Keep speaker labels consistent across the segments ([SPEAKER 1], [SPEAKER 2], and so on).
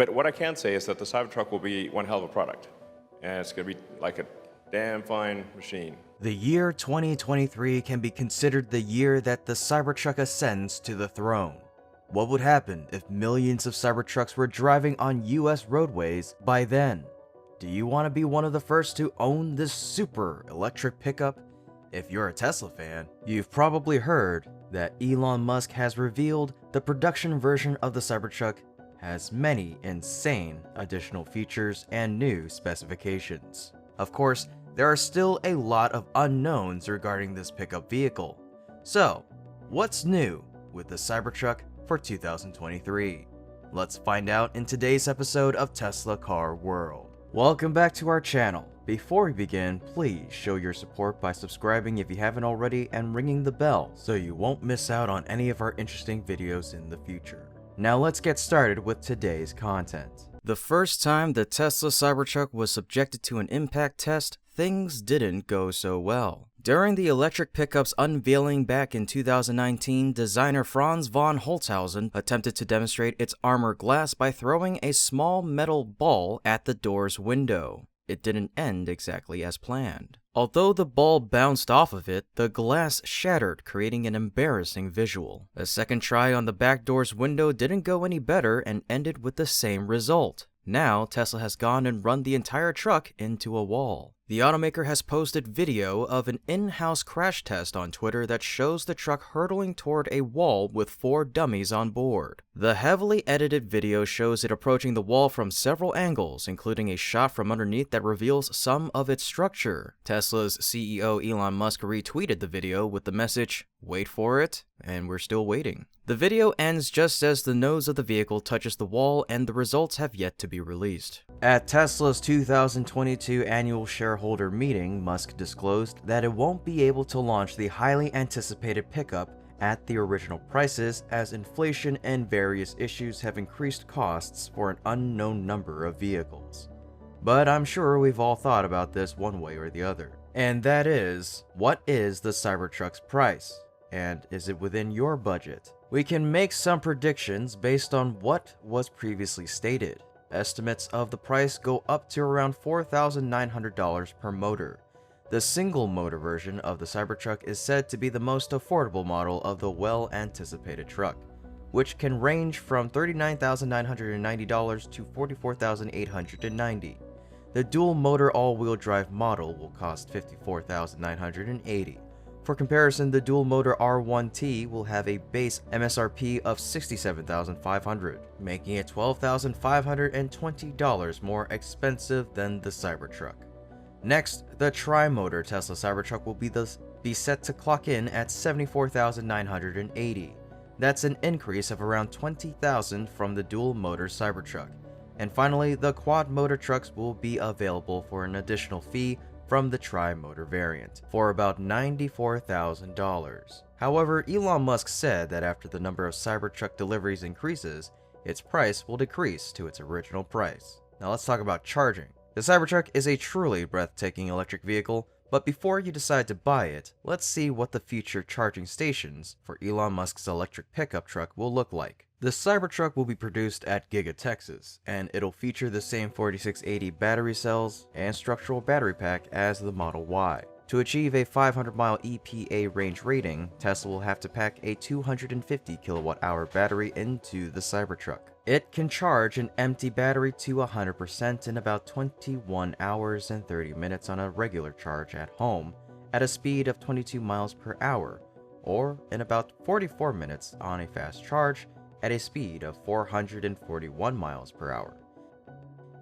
[SPEAKER 1] But what I can say is that the Cybertruck will be one hell of a product, and it's going to be like a damn fine machine.
[SPEAKER 2] The year 2023 can be considered the year that the Cybertruck ascends to the throne. What would happen if millions of Cybertrucks were driving on US roadways by then? Do you want to be one of the first to own this super electric pickup? If you're a Tesla fan, you've probably heard that Elon Musk has revealed the production version of the Cybertruck has many insane additional features and new specifications. Of course, there are still a lot of unknowns regarding this pickup vehicle. So, what's new with the Cybertruck for 2023? Let's find out in today's episode of Tesla Car World. Welcome back to our channel. Before we begin, please show your support by subscribing if you haven't already and ringing the bell so you won't miss out on any of our interesting videos in the future. Now let's get started with today's content. The first time the Tesla Cybertruck was subjected to an impact test, things didn't go so well. During the electric pickup's unveiling back in 2019, designer Franz von Holzhausen attempted to demonstrate its armor glass by throwing a small metal ball at the door's window. It didn't end exactly as planned. Although the ball bounced off of it, the glass shattered, creating an embarrassing visual. A second try on the back door's window didn't go any better and ended with the same result. Now, Tesla has gone and run the entire truck into a wall. The automaker has posted video of an in-house crash test on Twitter that shows the truck hurtling toward a wall with 4 dummies on board. The heavily edited video shows it approaching the wall from several angles, including a shot from underneath that reveals some of its structure. Tesla's CEO Elon Musk retweeted the video with the message, "Wait for it," and we're still waiting. The video ends just as the nose of the vehicle touches the wall, and the results have yet to be released. At Tesla's 2022 annual shareholder meeting, Musk disclosed that it won't be able to launch the highly anticipated pickup at the original prices as inflation and various issues have increased costs for an unknown number of vehicles. But I'm sure we've all thought about this one way or the other. And that is, what is the Cybertruck's price? And is it within your budget? We can make some predictions based on what was previously stated. Estimates of the price go up to around $4,900 per motor. The single motor version of the Cybertruck is said to be the most affordable model of the well-anticipated truck, which can range from $39,990 to $44,890. The dual motor all-wheel drive model will cost $54,980. For comparison, the dual motor R1T will have a base MSRP of $67,500, making it $12,520 more expensive than the Cybertruck. Next, the tri-motor Tesla Cybertruck will be set to clock in at $74,980. That's an increase of around $20,000 from the dual motor Cybertruck. And finally, the quad motor trucks will be available for an additional fee from the tri-motor variant, for about $94,000. However, Elon Musk said that after the number of Cybertruck deliveries increases, its price will decrease to its original price. Now let's talk about charging. The Cybertruck is a truly breathtaking electric vehicle, but before you decide to buy it, let's see what the future charging stations for Elon Musk's electric pickup truck will look like. The Cybertruck will be produced at Giga, Texas, and it'll feature the same 4680 battery cells and structural battery pack as the Model Y. To achieve a 500-mile EPA range rating, Tesla will have to pack a 250 kilowatt-hour battery into the Cybertruck. It can charge an empty battery to 100% in about 21 hours and 30 minutes on a regular charge at home at a speed of 22 miles per hour, or in about 44 minutes on a fast charge at a speed of 441 miles per hour.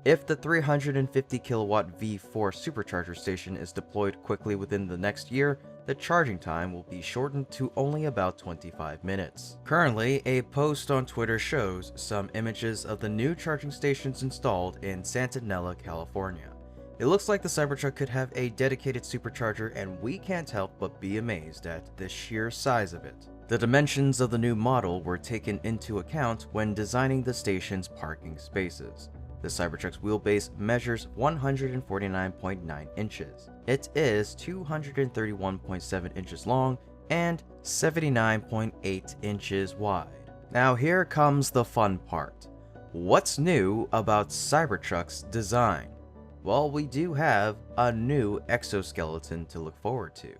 [SPEAKER 2] If the 350 kilowatt V4 supercharger station is deployed quickly within the next year, the charging time will be shortened to only about 25 minutes. Currently, a post on Twitter shows some images of the new charging stations installed in Santanella, California. It looks like the Cybertruck could have a dedicated supercharger, and we can't help but be amazed at the sheer size of it. The dimensions of the new model were taken into account when designing the station's parking spaces. The Cybertruck's wheelbase measures 149.9 inches. It is 231.7 inches long and 79.8 inches wide. Now here comes the fun part. What's new about Cybertruck's design? Well, we do have a new exoskeleton to look forward to.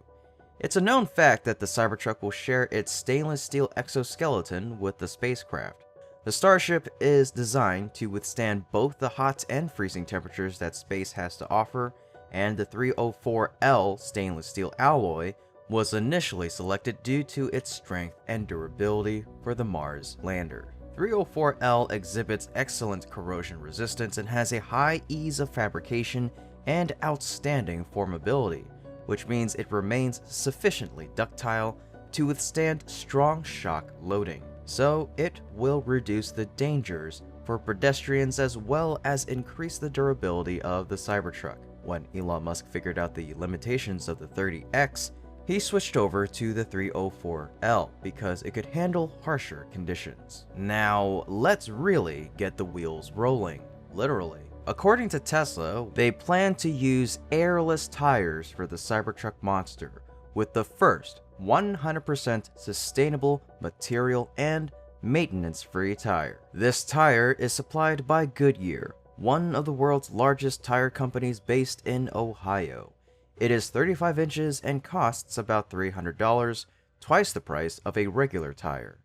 [SPEAKER 2] It's a known fact that the Cybertruck will share its stainless steel exoskeleton with the spacecraft. The Starship is designed to withstand both the hot and freezing temperatures that space has to offer, and the 304L stainless steel alloy was initially selected due to its strength and durability for the Mars lander. 304L exhibits excellent corrosion resistance and has a high ease of fabrication and outstanding formability, which means it remains sufficiently ductile to withstand strong shock loading. So it will reduce the dangers for pedestrians as well as increase the durability of the Cybertruck. When Elon Musk figured out the limitations of the 30X, he switched over to the 304L because it could handle harsher conditions. Now, let's really get the wheels rolling, literally. According to Tesla, they plan to use airless tires for the Cybertruck monster, with the first 100% sustainable material and maintenance-free tire. This tire is supplied by Goodyear, one of the world's largest tire companies based in Ohio. It is 35 inches and costs about $300, twice the price of a regular tire.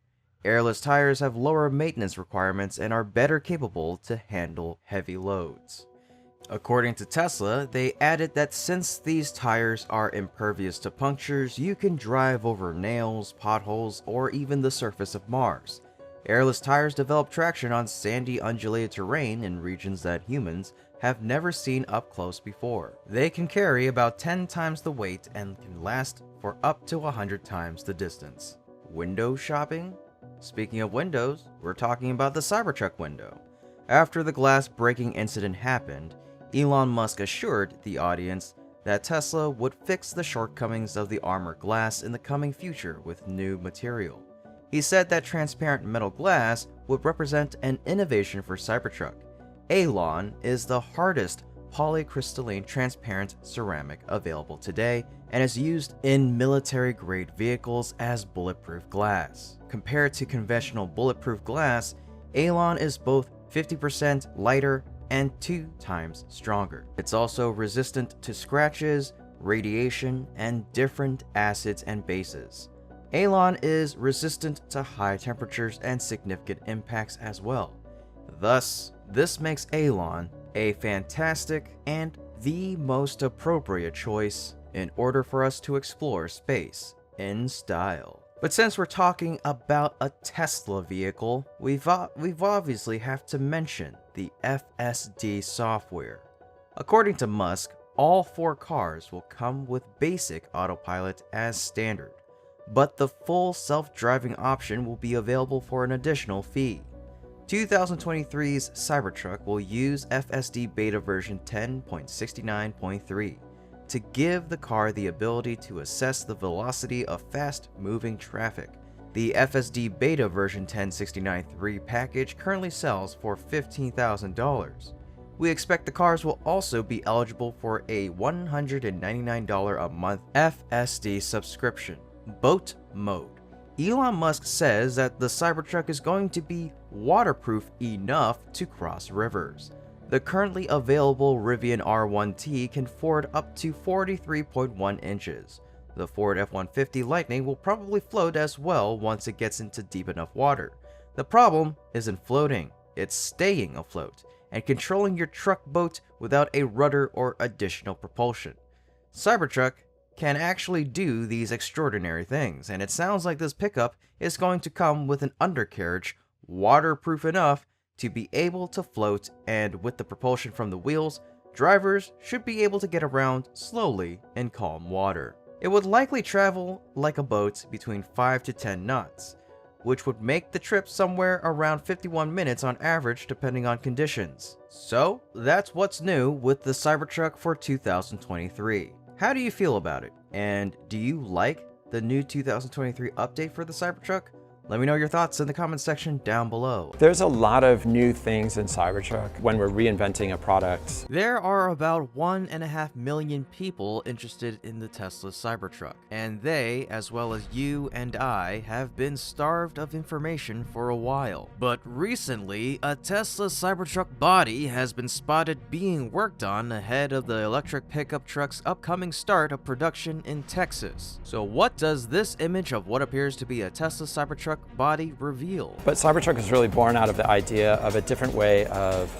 [SPEAKER 2] Airless tires have lower maintenance requirements and are better capable to handle heavy loads. According to Tesla, they added that since these tires are impervious to punctures, you can drive over nails, potholes, or even the surface of Mars. Airless tires develop traction on sandy, undulated terrain in regions that humans have never seen up close before. They can carry about 10 times the weight and can last for up to 100 times the distance. Window shopping? Speaking of windows, we're talking about the Cybertruck window. After the glass breaking incident happened, Elon Musk assured the audience that Tesla would fix the shortcomings of the armor glass in the coming future with new material. He said that transparent metal glass would represent an innovation for Cybertruck. Alon is the hardest polycrystalline transparent ceramic available today and is used in military-grade vehicles as bulletproof glass. Compared to conventional bulletproof glass, Alon is both 50% lighter and 2 times stronger. It's also resistant to scratches, radiation, and different acids and bases. Alon is resistant to high temperatures and significant impacts as well. Thus, this makes Alon a fantastic and the most appropriate choice in order for us to explore space in style. But since we're talking about a Tesla vehicle, we've obviously have to mention the FSD software. According to Musk, all 4 cars will come with basic autopilot as standard, but the full self-driving option will be available for an additional fee. 2023's Cybertruck will use FSD beta version 10.69.3 to give the car the ability to assess the velocity of fast-moving traffic. The FSD beta version 10.69.3 package currently sells for $15,000. We expect the cars will also be eligible for a $199 a month FSD subscription. Boat mode. Elon Musk says that the Cybertruck is going to be waterproof enough to cross rivers. The currently available Rivian R1T can ford up to 43.1 inches. The Ford F-150 Lightning will probably float as well once it gets into deep enough water. The problem isn't floating, it's staying afloat and controlling your truck boat without a rudder or additional propulsion. Cybertruck can actually do these extraordinary things, and it sounds like this pickup is going to come with an undercarriage waterproof enough to be able to float, and with the propulsion from the wheels, drivers should be able to get around slowly in calm water. It would likely travel like a boat between 5 to 10 knots, which would make the trip somewhere around 51 minutes on average depending on conditions. So that's what's new with the Cybertruck for 2023. How do you feel about it? And do you like the new 2023 update for the Cybertruck? Let me know your thoughts in the comments section down below.
[SPEAKER 3] There's a lot of new things in Cybertruck when we're reinventing a product.
[SPEAKER 2] There are about 1.5 million people interested in the Tesla Cybertruck, and they, as well as you and I, have been starved of information for a while. But recently, a Tesla Cybertruck body has been spotted being worked on ahead of the electric pickup truck's upcoming start of production in Texas. So what does this image of what appears to be a Tesla Cybertruck body reveal?
[SPEAKER 3] But Cybertruck is really born out of the idea of a different way of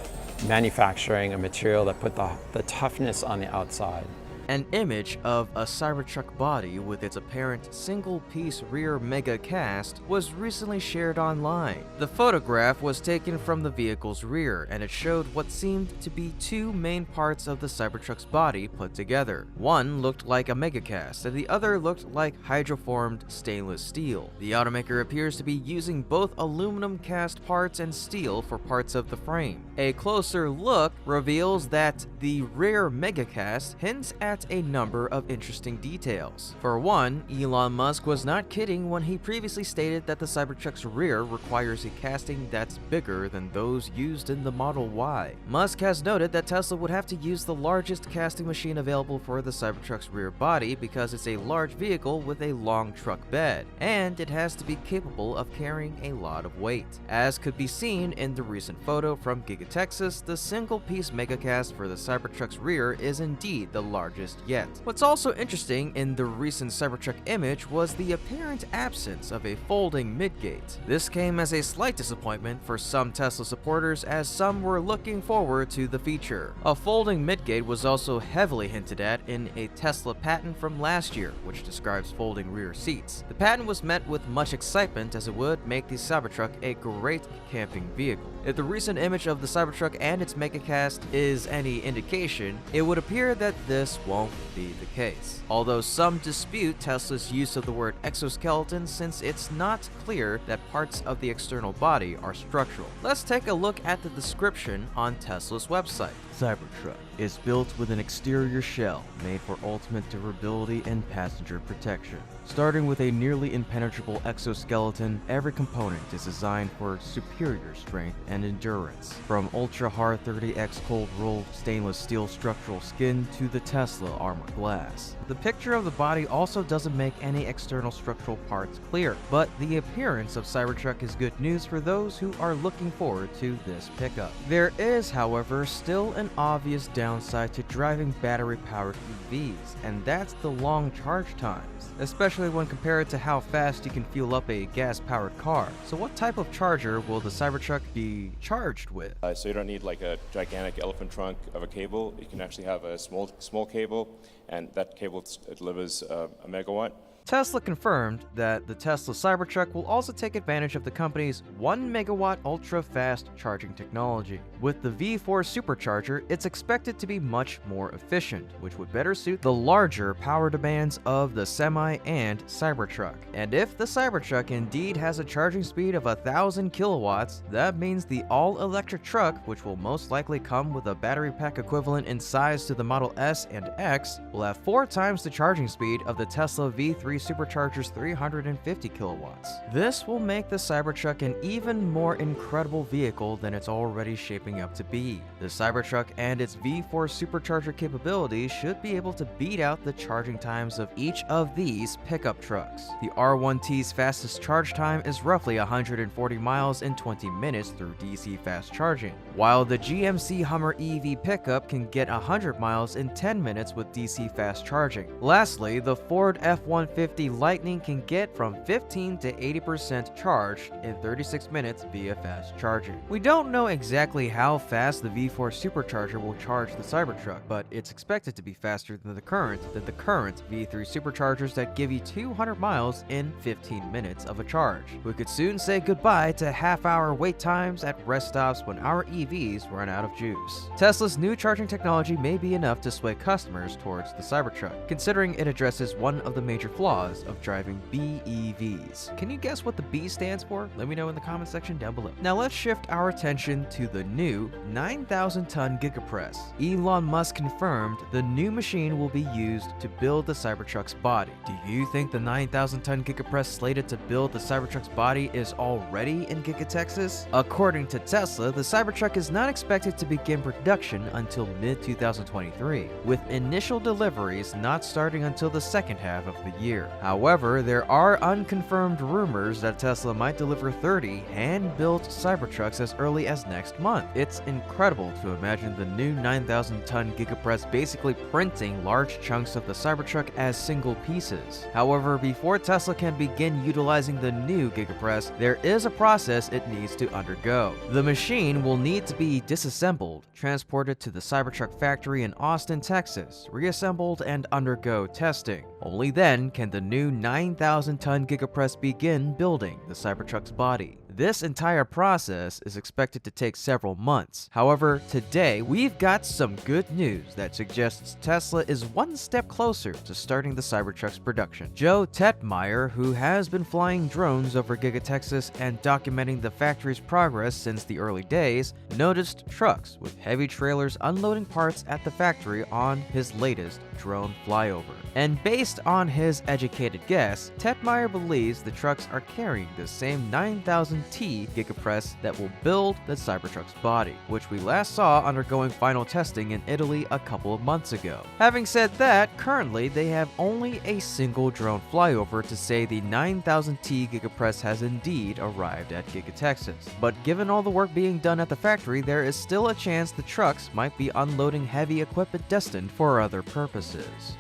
[SPEAKER 3] manufacturing a material that put the toughness on the outside.
[SPEAKER 2] An image of a Cybertruck body with its apparent single-piece rear mega cast was recently shared online. The photograph was taken from the vehicle's rear, and it showed what seemed to be two main parts of the Cybertruck's body put together. One looked like a mega cast, and the other looked like hydroformed stainless steel. The automaker appears to be using both aluminum cast parts and steel for parts of the frame. A closer look reveals that the rear mega cast hints at a number of interesting details. For one, Elon Musk was not kidding when he previously stated that the Cybertruck's rear requires a casting that's bigger than those used in the Model Y. Musk has noted that Tesla would have to use the largest casting machine available for the Cybertruck's rear body because it's a large vehicle with a long truck bed, and it has to be capable of carrying a lot of weight. As could be seen in the recent photo from Giga Texas, the single-piece megacast for the Cybertruck's rear is indeed the largest yet. What's also interesting in the recent Cybertruck image was the apparent absence of a folding midgate. This came as a slight disappointment for some Tesla supporters, as some were looking forward to the feature. A folding midgate was also heavily hinted at in a Tesla patent from last year, which describes folding rear seats. The patent was met with much excitement as it would make the Cybertruck a great camping vehicle. If the recent image of the Cybertruck and its megacast is any indication, it would appear that this won't be the case. Although some dispute Tesla's use of the word exoskeleton, since it's not clear that parts of the external body are structural. Let's take a look at the description on Tesla's website. Cybertruck is built with an exterior shell made for ultimate durability and passenger protection. Starting with a nearly impenetrable exoskeleton, every component is designed for superior strength and endurance. From ultra-hard 30x cold-rolled stainless steel structural skin to the Tesla armored glass. The picture of the body also doesn't make any external structural parts clear, but the appearance of Cybertruck is good news for those who are looking forward to this pickup. There is, however, still an obvious downside to driving battery-powered EVs, and that's the long charge times, especially when compared to how fast you can fuel up a gas-powered car. So what type of charger will the Cybertruck be charged with?
[SPEAKER 1] So you don't need like a gigantic elephant trunk of a cable. You can actually have a small cable, and that cable delivers a megawatt.
[SPEAKER 2] Tesla confirmed that the Tesla Cybertruck will also take advantage of the company's 1 megawatt ultra-fast charging technology. With the V4 supercharger, it's expected to be much more efficient, which would better suit the larger power demands of the Semi and Cybertruck. And if the Cybertruck indeed has a charging speed of 1,000 kilowatts, that means the all-electric truck, which will most likely come with a battery pack equivalent in size to the Model S and X, will have 4 times the charging speed of the Tesla V3 supercharger's 350 kilowatts. This will make the Cybertruck an even more incredible vehicle than it's already shaping up to be. The Cybertruck and its V4 supercharger capabilities should be able to beat out the charging times of each of these pickup trucks. The R1T's fastest charge time is roughly 140 miles in 20 minutes through DC fast charging, while the GMC Hummer EV pickup can get 100 miles in 10 minutes with DC fast charging. Lastly, the Ford F-150 Lightning can get from 15 to 80% charged in 36 minutes via fast charging. We don't know exactly how fast the V4 supercharger will charge the Cybertruck, but it's expected to be faster than the current V3 superchargers that give you 200 miles in 15 minutes of a charge. We could soon say goodbye to half-hour wait times at rest stops when our EVs run out of juice. Tesla's new charging technology may be enough to sway customers towards the Cybertruck, considering it addresses one of the major flaws laws of driving BEVs. Can you guess what the B stands for? Let me know in the comment section down below. Now let's shift our attention to the new 9,000-ton gigapress. Elon Musk confirmed the new machine will be used to build the Cybertruck's body. Do you think the 9,000-ton gigapress slated to build the Cybertruck's body is already in Giga Texas? According to Tesla, the Cybertruck is not expected to begin production until mid-2023, with initial deliveries not starting until the second half of the year. However, there are unconfirmed rumors that Tesla might deliver 30 hand-built Cybertrucks as early as next month. It's incredible to imagine the new 9,000-ton gigapress basically printing large chunks of the Cybertruck as single pieces. However, before Tesla can begin utilizing the new gigapress, there is a process it needs to undergo. The machine will need to be disassembled, transported to the Cybertruck factory in Austin, Texas, reassembled, and undergo testing. Only then can the new 9,000-ton gigapress begin building the Cybertruck's body. This entire process is expected to take several months. However, today we've got some good news that suggests Tesla is one step closer to starting the Cybertruck's production. Joe Tetmeyer, who has been flying drones over Giga Texas and documenting the factory's progress since the early days, noticed trucks with heavy trailers unloading parts at the factory on his latest drone flyover. And based on his educated guess, Tetmeyer believes the trucks are carrying the same 9,000T gigapress that will build the Cybertruck's body, which we last saw undergoing final testing in Italy a couple of months ago. Having said that, currently they have only a single drone flyover to say the 9,000T gigapress has indeed arrived at Giga Texas. But given all the work being done at the factory, there is still a chance the trucks might be unloading heavy equipment destined for other purposes.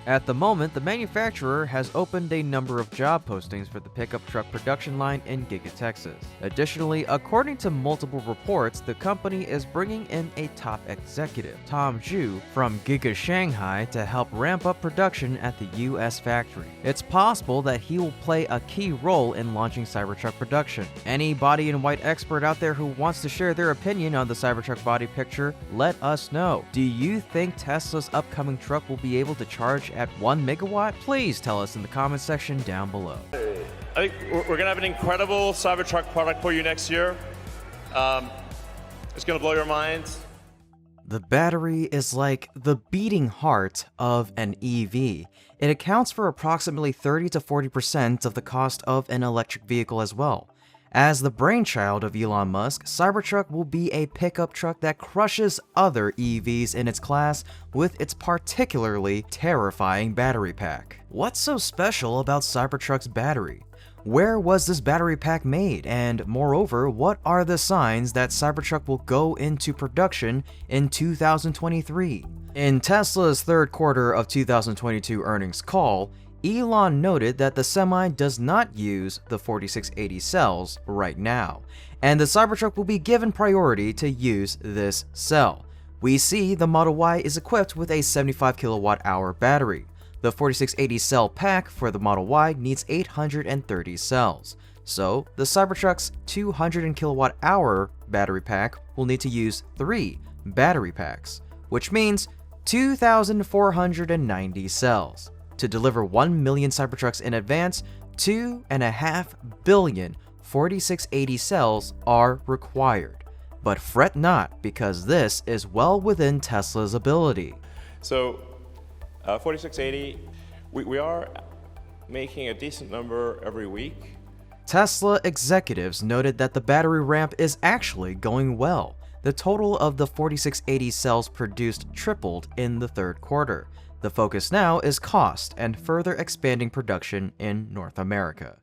[SPEAKER 2] At the moment, the manufacturer has opened a number of job postings for the pickup truck production line in Giga Texas. Additionally, according to multiple reports, the company is bringing in a top executive, Tom Zhu, from Giga Shanghai to help ramp up production at the US factory. It's possible that he will play a key role in launching Cybertruck production. Any body in white expert out there who wants to share their opinion on the Cybertruck body picture, let us know. Do you think Tesla's upcoming truck will be able to charge at 1 megawatt? Please tell us in the comment section down below.
[SPEAKER 4] I think we're going to have an incredible Cybertruck product for you next year. It's going to blow your mind.
[SPEAKER 2] The battery is like the beating heart of an EV. It accounts for approximately 30 to 40% of the cost of an electric vehicle as well. As the brainchild of Elon Musk, Cybertruck will be a pickup truck that crushes other EVs in its class with its particularly terrifying battery pack. What's so special about Cybertruck's battery? Where was this battery pack made? And moreover, what are the signs that Cybertruck will go into production in 2023? In Tesla's third quarter of 2022 earnings call, Elon noted that the Semi does not use the 4680 cells right now, and the Cybertruck will be given priority to use this cell. We see the Model Y is equipped with a 75 kilowatt-hour battery. The 4680 cell pack for the Model Y needs 830 cells, so the Cybertruck's 200 kilowatt-hour battery pack will need to use 3 battery packs, which means 2,490 cells. To deliver 1 million Cybertrucks in advance, 2.5 billion 4680 cells are required. But fret not, because this is well within Tesla's ability.
[SPEAKER 1] So 4680, we are making a decent number every week.
[SPEAKER 2] Tesla executives noted that the battery ramp is actually going well. The total of the 4680 cells produced tripled in the third quarter. The focus now is cost and further expanding production in North America.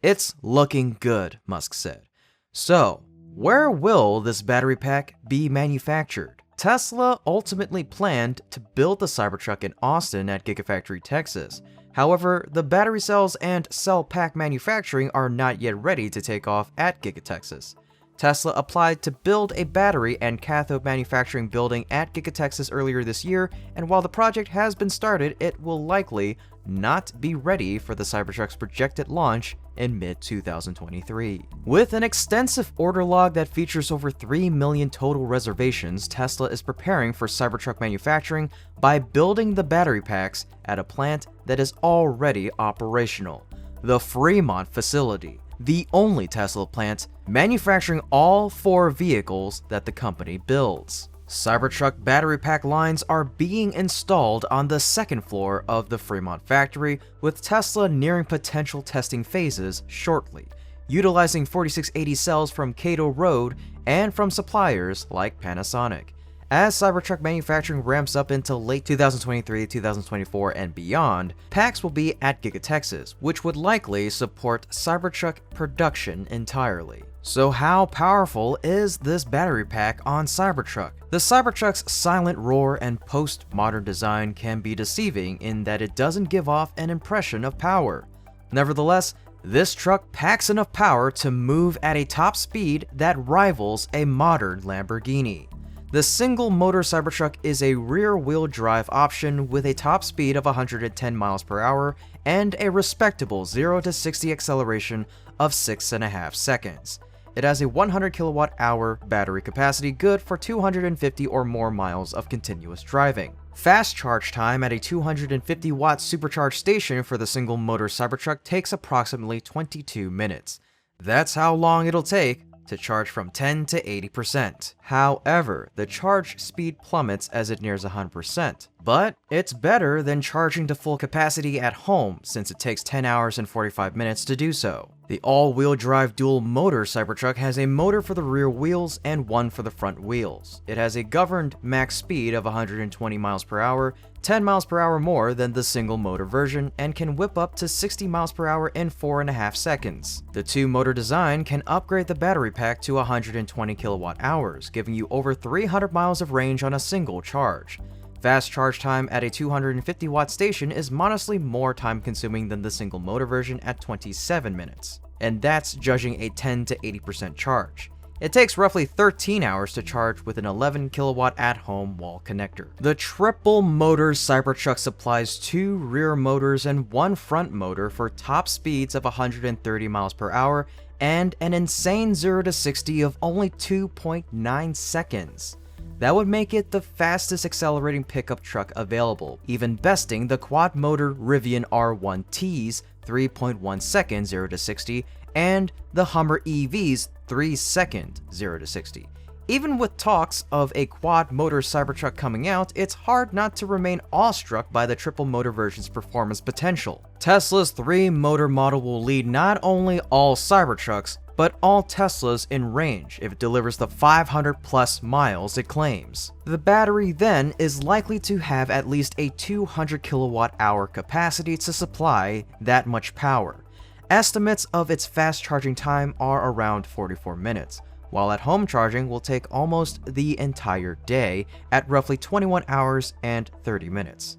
[SPEAKER 2] It's looking good, Musk said. So, where will this battery pack be manufactured? Tesla ultimately planned to build the Cybertruck in Austin at Gigafactory, Texas. However, the battery cells and cell pack manufacturing are not yet ready to take off at Giga Texas. Tesla applied to build a battery and cathode manufacturing building at Giga Texas earlier this year, and while the project has been started, it will likely not be ready for the Cybertruck's projected launch in mid-2023. With an extensive order log that features over 3 million total reservations, Tesla is preparing for Cybertruck manufacturing by building the battery packs at a plant that is already operational, the Fremont facility, the only Tesla plant manufacturing all 4 vehicles that the company builds. Cybertruck battery pack lines are being installed on the second floor of the Fremont factory, with Tesla nearing potential testing phases shortly, utilizing 4680 cells from Cato Road and from suppliers like Panasonic. As Cybertruck manufacturing ramps up into late 2023, 2024, and beyond, packs will be at Giga Texas, which would likely support Cybertruck production entirely. So how powerful is this battery pack on Cybertruck? The Cybertruck's silent roar and post-modern design can be deceiving in that it doesn't give off an impression of power. Nevertheless, this truck packs enough power to move at a top speed that rivals a modern Lamborghini. The single-motor Cybertruck is a rear-wheel drive option with a top speed of 110 miles per hour and a respectable 0 to 60 acceleration of 6.5 seconds. It has a 100 kilowatt-hour battery capacity, good for 250 or more miles of continuous driving. Fast charge time at a 250-watt supercharged station for the single-motor Cybertruck takes approximately 22 minutes. That's how long it'll take to charge from 10 to 80%. However, the charge speed plummets as it nears 100%. But it's better than charging to full capacity at home, since it takes 10 hours and 45 minutes to do so. The all-wheel drive dual-motor Cybertruck has a motor for the rear wheels and one for the front wheels. It has a governed max speed of 120 miles per hour, 10 miles per hour more than the single-motor version, and can whip up to 60 miles per hour in 4.5 seconds. The two-motor design can upgrade the battery pack to 120 kilowatt hours, giving you over 300 miles of range on a single charge. Fast charge time at a 250-watt station is modestly more time-consuming than the single-motor version at 27 minutes, and that's judging a 10 to 80% charge. It takes roughly 13 hours to charge with an 11 kilowatt at-home wall connector. The triple-motor Cybertruck supplies 2 rear motors and 1 front motor for top speeds of 130 miles per hour and an insane 0 to 60 of only 2.9 seconds. That would make it the fastest accelerating pickup truck available, even besting the quad-motor Rivian R1T's 3.1 second 0 to 60 and the Hummer EV's 3-second 0 to 60. Even with talks of a quad-motor Cybertruck coming out, it's hard not to remain awestruck by the triple-motor version's performance potential. Tesla's 3-motor model will lead not only all Cybertrucks, but all Teslas in range if it delivers the 500+ miles it claims. The battery then is likely to have at least a 200 kilowatt-hour capacity to supply that much power. Estimates of its fast charging time are around 44 minutes, while at home charging will take almost the entire day at roughly 21 hours and 30 minutes.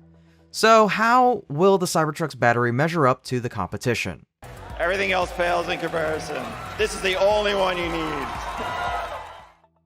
[SPEAKER 2] So how will the Cybertruck's battery measure up to the competition?
[SPEAKER 5] Everything else pales in comparison. This is the only one you need.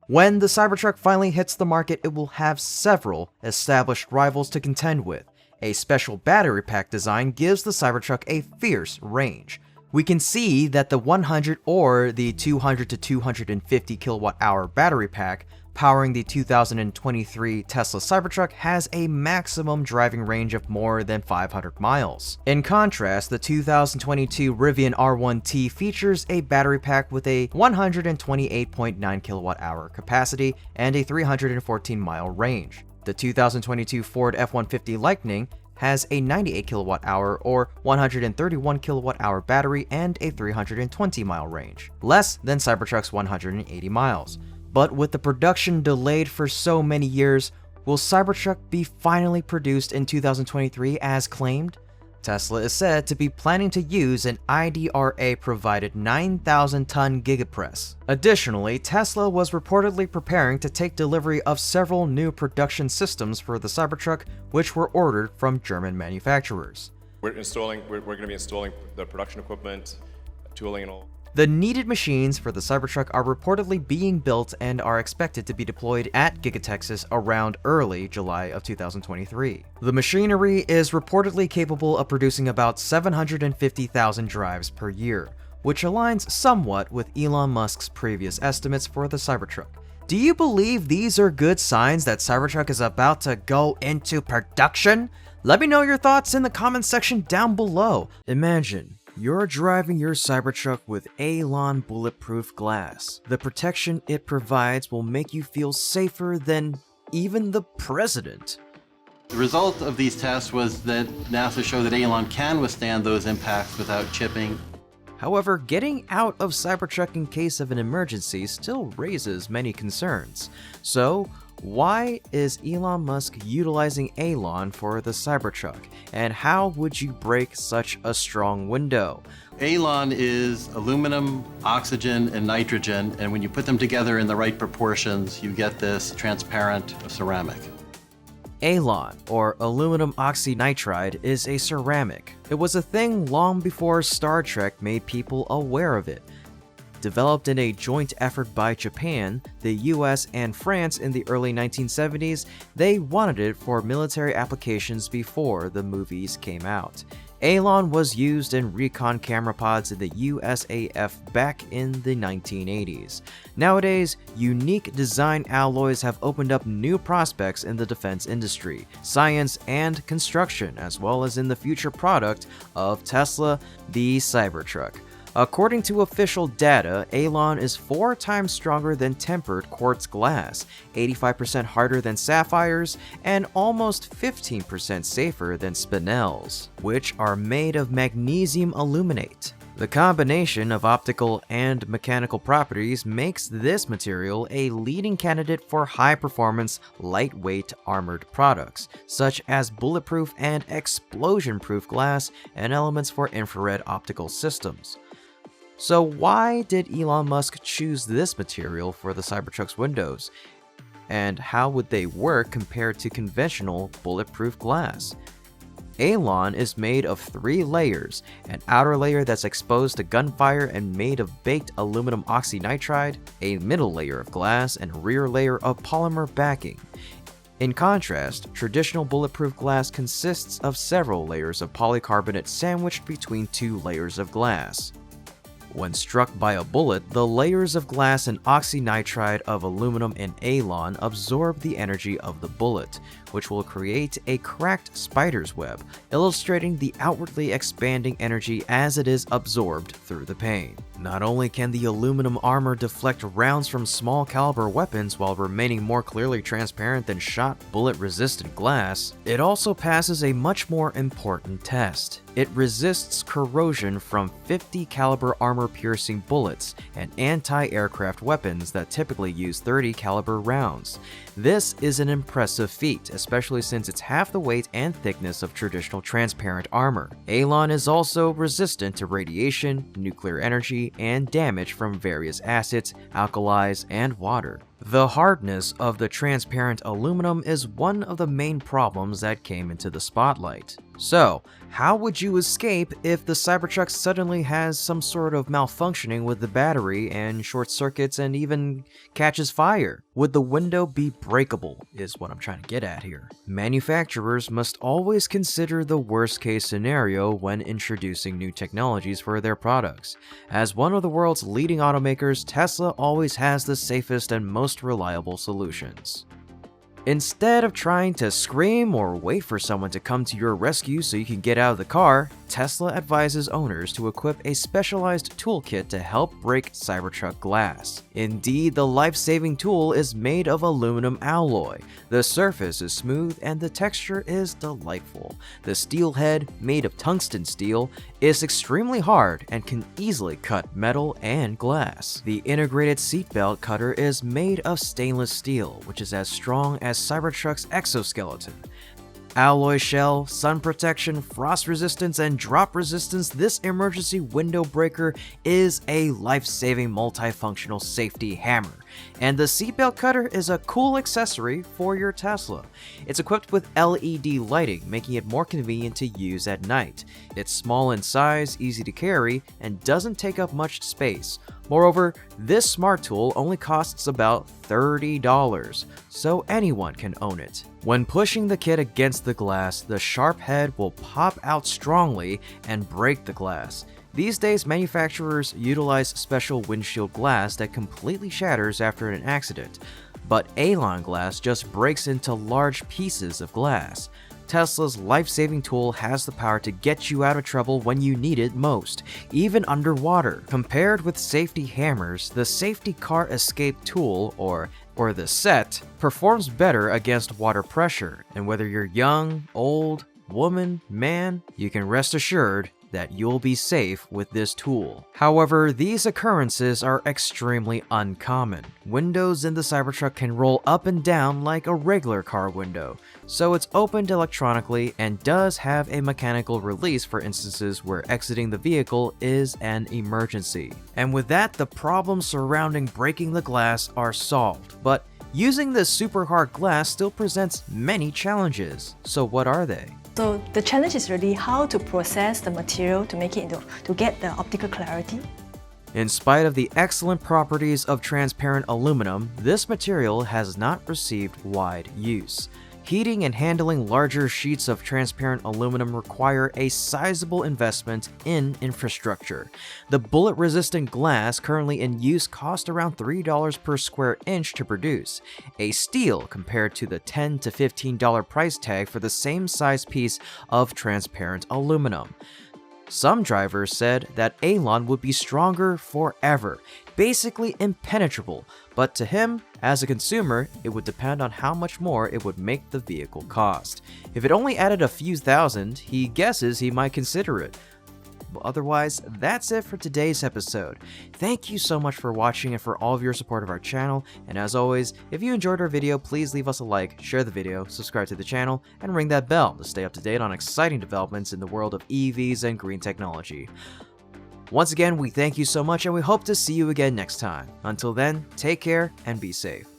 [SPEAKER 2] When the Cybertruck finally hits the market, it will have several established rivals to contend with. A special battery pack design gives the Cybertruck a fierce range. We can see that the 100 or the 200 to 250 kilowatt hour battery pack powering the 2023 Tesla Cybertruck has a maximum driving range of more than 500 miles. In contrast, the 2022 Rivian R1T features a battery pack with a 128.9 kilowatt hour capacity and a 314 mile range. The 2022 Ford F-150 Lightning has a 98 kilowatt hour or 131 kilowatt hour battery and a 320 mile range, less than Cybertruck's 180 miles. But with the production delayed for so many years, will Cybertruck be finally produced in 2023 as claimed? Tesla is said to be planning to use an IDRA-provided 9,000-ton gigapress. Additionally, Tesla was reportedly preparing to take delivery of several new production systems for the Cybertruck, which were ordered from German manufacturers.
[SPEAKER 1] We're going to be installing the production equipment, tooling and all.
[SPEAKER 2] The needed machines for the Cybertruck are reportedly being built and are expected to be deployed at Giga Texas around early July of 2023. The machinery is reportedly capable of producing about 750,000 drives per year, which aligns somewhat with Elon Musk's previous estimates for the Cybertruck. Do you believe these are good signs that Cybertruck is about to go into production? Let me know your thoughts in the comments section down below. Imagine you're driving your Cybertruck with Alon bulletproof glass. The protection it provides will make you feel safer than even the president.
[SPEAKER 6] The result of these tests was that NASA showed that Alon can withstand those impacts without chipping.
[SPEAKER 2] However, getting out of Cybertruck in case of an emergency still raises many concerns. So, why is Elon Musk utilizing Alon for the Cybertruck, and how would you break such a strong window?
[SPEAKER 6] Alon is aluminum, oxygen, and nitrogen, and when you put them together in the right proportions, you get this transparent ceramic.
[SPEAKER 2] Alon, or aluminum oxynitride, is a ceramic. It was a thing long before Star Trek made people aware of it. Developed in a joint effort by Japan, the US, and France in the early 1970s, they wanted it for military applications before the movies came out. Alon was used in recon camera pods in the USAF back in the 1980s. Nowadays, unique design alloys have opened up new prospects in the defense industry, science, and construction, as well as in the future product of Tesla, the Cybertruck. According to official data, Alon is 4 times stronger than tempered quartz glass, 85% harder than sapphires, and almost 15% safer than spinels, which are made of magnesium aluminate. The combination of optical and mechanical properties makes this material a leading candidate for high-performance, lightweight armored products, such as bulletproof and explosion-proof glass and elements for infrared optical systems. So why did Elon Musk choose this material for the Cybertruck's windows? And how would they work compared to conventional bulletproof glass? Alon is made of 3 layers, an outer layer that's exposed to gunfire and made of baked aluminum oxynitride, a middle layer of glass, and a rear layer of polymer backing. In contrast, traditional bulletproof glass consists of several layers of polycarbonate sandwiched between 2 layers of glass. When struck by a bullet, the layers of glass and oxynitride of aluminum in Alon absorb the energy of the bullet, which will create a cracked spider's web, illustrating the outwardly expanding energy as it is absorbed through the pain. Not only can the aluminum armor deflect rounds from small caliber weapons while remaining more clearly transparent than shot bullet-resistant glass, it also passes a much more important test. It resists corrosion from 50 caliber armor-piercing bullets and anti-aircraft weapons that typically use 30 caliber rounds. This is an impressive feat, especially since it's half the weight and thickness of traditional transparent armor. Alon is also resistant to radiation, nuclear energy, and damage from various acids, alkalis, and water. The hardness of the transparent aluminum is one of the main problems that came into the spotlight. So, how would you escape if the Cybertruck suddenly has some sort of malfunctioning with the battery and short circuits and even catches fire? Would the window be breakable, is what I'm trying to get at here. Manufacturers must always consider the worst case scenario when introducing new technologies for their products. As one of the world's leading automakers, Tesla always has the safest and most reliable solutions. Instead of trying to scream or wait for someone to come to your rescue so you can get out of the car, Tesla advises owners to equip a specialized toolkit to help break Cybertruck glass. Indeed, the life-saving tool is made of aluminum alloy. The surface is smooth and the texture is delightful. The steel head, made of tungsten steel, is extremely hard and can easily cut metal and glass. The integrated seatbelt cutter is made of stainless steel, which is as strong as Cybertruck's exoskeleton. Alloy shell, sun protection, frost resistance, and drop resistance, this emergency window breaker is a life-saving multifunctional safety hammer. And the seatbelt cutter is a cool accessory for your Tesla. It's equipped with LED lighting, making it more convenient to use at night. It's small in size, easy to carry, and doesn't take up much space. Moreover, this smart tool only costs about $30, so anyone can own it. When pushing the kit against the glass, the sharp head will pop out strongly and break the glass. These days, manufacturers utilize special windshield glass that completely shatters after an accident, but Alon glass just breaks into large pieces of glass. Tesla's life-saving tool has the power to get you out of trouble when you need it most, even underwater. Compared with safety hammers, the safety car escape tool, or the set, performs better against water pressure, and whether you're young, old, woman, man, you can rest assured that you'll be safe with this tool. However, these occurrences are extremely uncommon. Windows in the Cybertruck can roll up and down like a regular car window, so it's opened electronically and does have a mechanical release for instances where exiting the vehicle is an emergency. And with that, the problems surrounding breaking the glass are solved. But using this super hard glass still presents many challenges. So what are they?
[SPEAKER 7] So the challenge is really how to process the material to make it to get the optical clarity.
[SPEAKER 2] In spite of the excellent properties of transparent aluminum, this material has not received wide use. Heating and handling larger sheets of transparent aluminum require a sizable investment in infrastructure. The bullet-resistant glass currently in use costs around $3 per square inch to produce, a steal compared to the $10 to $15 price tag for the same size piece of transparent aluminum. Some drivers said that Alon would be stronger forever, basically impenetrable, but to him, as a consumer, it would depend on how much more it would make the vehicle cost. If it only added a few thousand, he guesses he might consider it. But otherwise, that's it for today's episode. Thank you so much for watching and for all of your support of our channel, and as always, if you enjoyed our video, please leave us a like, share the video, subscribe to the channel, and ring that bell to stay up to date on exciting developments in the world of EVs and green technology. Once again, we thank you so much and we hope to see you again next time. Until then, take care and be safe.